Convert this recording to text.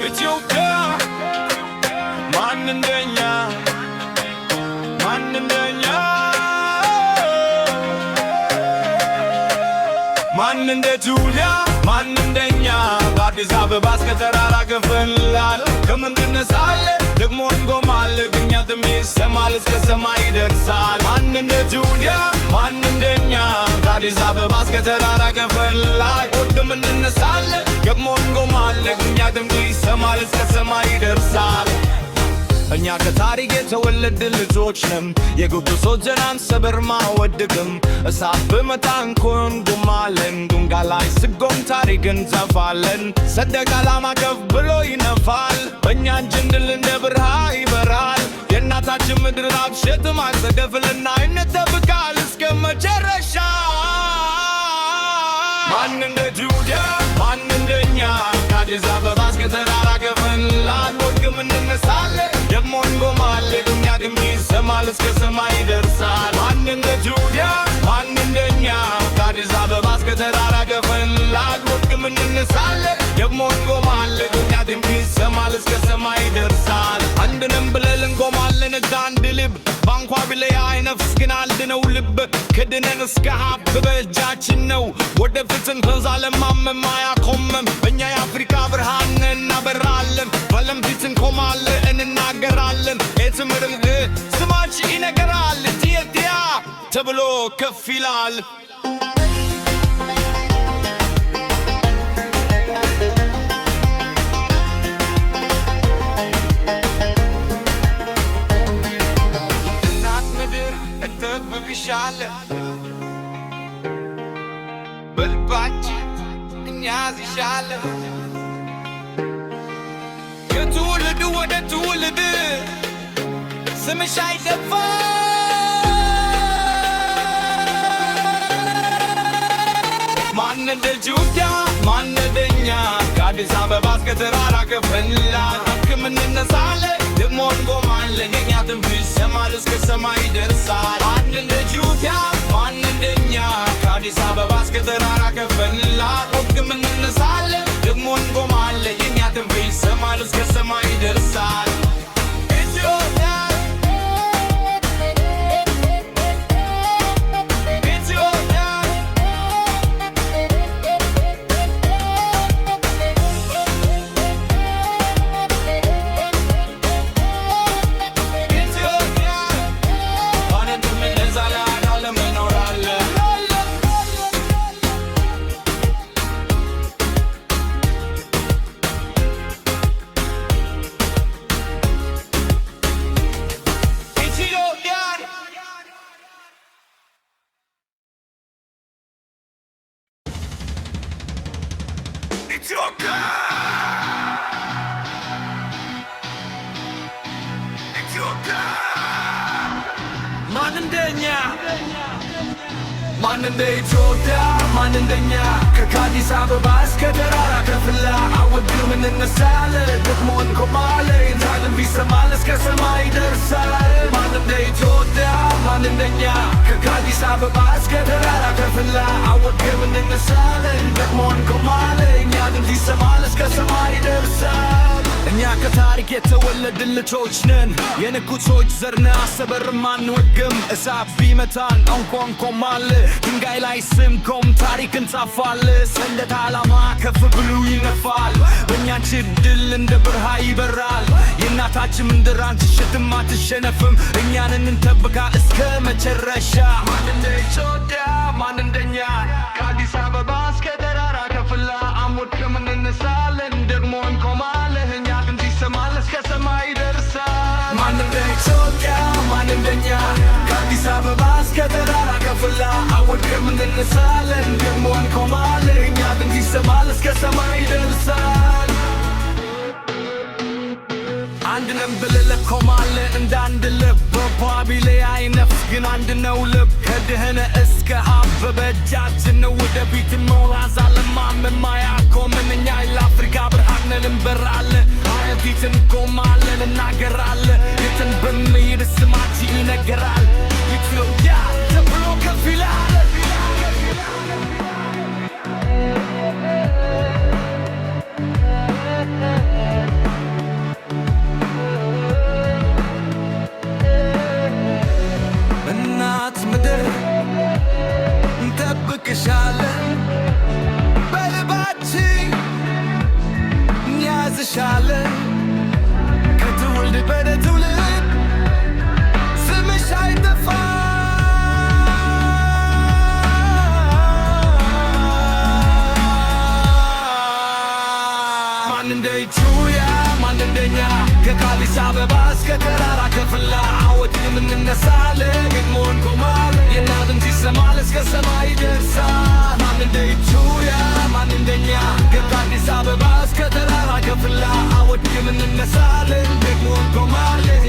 ኢትዮጵያ ማን እንደኛ ማን እንደ ጁሊያ ማን እንደኛ በአዲስ አበባ እስከ ተራራ ከፍላል ከምንድነሳለ ደግሞ እንጎማለን ግኛትም ይሰማል እስከ ሰማይ ይደርሳል። ማን እንደ ጁሊያ ማን እንደኛ በአዲስ አበባ እስከ ተራራ ከፍላል ከምንድነሳለ ደግሞ እንጎማለን ግኛትም ይሰማል እስከ ሰማይ ይደርሳል። እኛ ከታሪክ የተወለድን ልጆች ነን። የጉዱ ሶጀናን ሰበር ማወድቅም እሳት በመታን ኮንጉማለን ዱንጋ ላይ ስጎም ታሪክ እንዘፋለን። ሰንደቅ ዓላማ ከፍ ብሎ ይነፋል በእኛ እጅ እንድል እንደ ብርሃን ይበራል። የእናታችን ምድር አብሸት ማዘደፍልና ይነጠብቃል እስከ መጨረሻ። ማን እንደ ጁዲያ ማን እንደኛ ከአዲስ አበባ እስከ ተራራ ከፍላል ወድቅም እንነሳለን ደግሞ እንጎማለን እኛ ግን ይሰማል እስከ ሰማይ ይደርሳል። ማን እንደ ጁዲያ ማን እንደኛ ከአዲስ አበባ እስከ ተራራ ከፍላል ወድቅም እንነሳለን ደግሞ እንጎማለን እኛ ግን ይሰማል እስከ ሰማይ ይደርሳል። አንድንም ብለን እንጎማለን እዛ አንድ ልብ ባንኳ ቢለያይ ነፍስ ግን አንድ ነው ልብ ክድነን እስከ ሀብ በእጃችን ነው ወደፊት እንተዛለን ማመም አያቆምም በእኛ የአፍሪካ ብርሃን እናበራለን በለም ፊት እንቆማለን እንናገራለን የትምርም ስማች ይነገራል ኢትዮጵያ ተብሎ ከፍ ይላል። እናት ምድር እተብብሻለ በልባችን እኛዝሻለ ከትውልድ ወደ ትውልድ ስምሽ አይጠፋ ማን እንደ ጁዲያ ማን እንደኛ ከአዲስ አበባ እስከ ተራራ ከፍላል ከምንነሳለን ደግሞ እንቆማለን የኛ ትንቢት ይሰማል እስከ ሰማይ ይደርሳል። ማን እንደ ጁዲያ ማን እንደኛ ከአዲስ አበባ እስከ ተራራ ከፍላል ከምንነሳለን ደግሞ እንቆማለን የኛ ትንቢት ይሰማል እስከ ሰማይ ይደርሳል። ማን እንደኛ ማን እንደ ኢትዮጵያ ማን እንደኛ ከአዲስ አበባ እስከ ተራራ ከፍላ አወድም እንነሳለን ደግሞ እንቆማለን ዛግም ቢሰማል እስከ ሰማይ ይደርሳል። ማን እንደ ኢትዮጵያ ማን እንደኛ ከአዲስ አበባ እስከ ተራራ ከፍላ አወድም እንነሳለን ደግሞ እንቆማለን እኛ ግን ቢሰማል እስከ ሰማይ ይደርሳል። እኛ ከታሪክ የተወለድን ልጆች ነን። የንጉሶች ዘርነ አሰበርም አንወድቅም እሳት ቢመታን እንቆማለን ድንጋይ ላይ ስንቆም ታሪክ እንጻፋለን። ሰንደቅ ዓላማ ከፍ ብሎ ይነፋል በእኛችን ድል እንደ ብርሃን ይበራል። የእናታችን ምድር አትሸትም አትሸነፍም እኛንን እንጠብቃ እስከ መጨረሻ። ማን እንደ ኢትዮጵያ ማን እንደኛ ከአዲስ አበባ እስከ ተራራ ከፍላ አንወድቅም እንነሳለን ደግሞ እንቆማለን እኛ ግን ይሰማል እስከ ሰማይ ይደርሳል። ማን እንደ ኢትዮጵያ ማን እንደኛ ከአዲስ አበባ እስከ ተራራ ከፍላ አንወድቅም እንነሳለን ደግሞ እንቆማለን እኛ ግን ይሰማል እስከ ሰማይ ይደርሳል። አንድ ነን ብለን እንቆማለን እንደ አንድ ልብ በቢለያይ ነፍስ ግን አንድ ነው ልብ ከድህነ እስከ ሀብ በእጃችን ነው ወደፊት እንሞላዛለን ማመም አያቆምም እኛ ለአፍሪካ ብርሃን ነን እንበራለን ፊት እንቆማለን እናገራለን የትን በምሄድ ስማችን ይነገራል ኢትዮጵያ ተብሎ ከፍ ይላል። እንነሳለን ደግሞ እንቆማለን የእኛ ድምፅ ይሰማል እስከ ሰማይ ይደርሳል ማን እንደ ኢትዮጵያ ማን እንደኛ ከአዲስ አበባ እስከ ተራራ ከፍላ አወድም እንነሳለን ደግሞ እንቆማለን